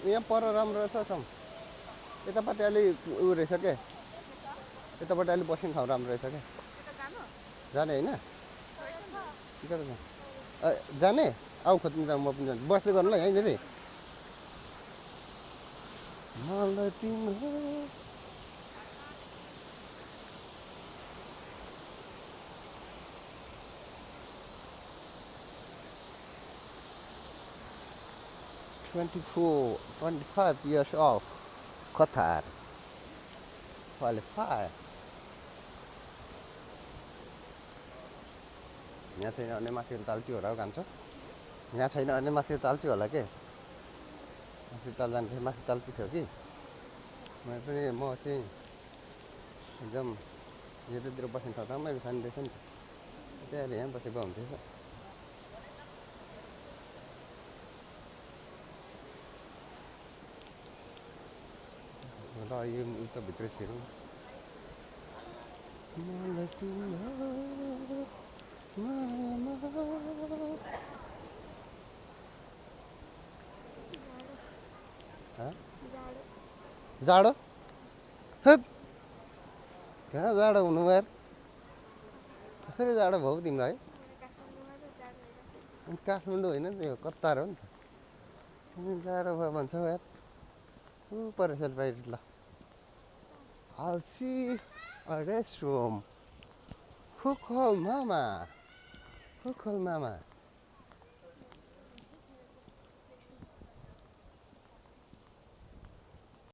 यहाँ पर राम्रो रहेछ सम यतापट्टि अलि उ रहेछ क्या यतापट्टि अलि बस्ने ठाउँ राम्रो रहेछ क्या जाने होइन जाने आऊ खोज्नु जाऊँ म पनि जान्छु बस्दै गर्नु ल यहीँनिर मलाई तिम्रो 25 years old Qatar qualify यहाँ छैन भने माथि ताल्छु होला हौ कान्छ यहाँ छैन भने माथि ताल्छु होला के माथि ताल जानु माथि ताल्छु थियो कि म चाहिँ एकदम यतातिर बस्ने ठाउँ राम्रो सानो रहेछ नि त त्यहाँ यहाँ बसेको हुन्थ्यो ल यो त भित्र छिरौँ मलाई तिम्रो मायामा जाडो हत कहाँ जाडो हुनु यार कसरी जाडो भयो तिमीलाई काठमाडौँ होइन नि यो कतार हो नि त तिमी जाडो भयो भन्छौ यार ऊ परेछ बाहिर ल I'll see a restroom. Who called mama? Who called mama?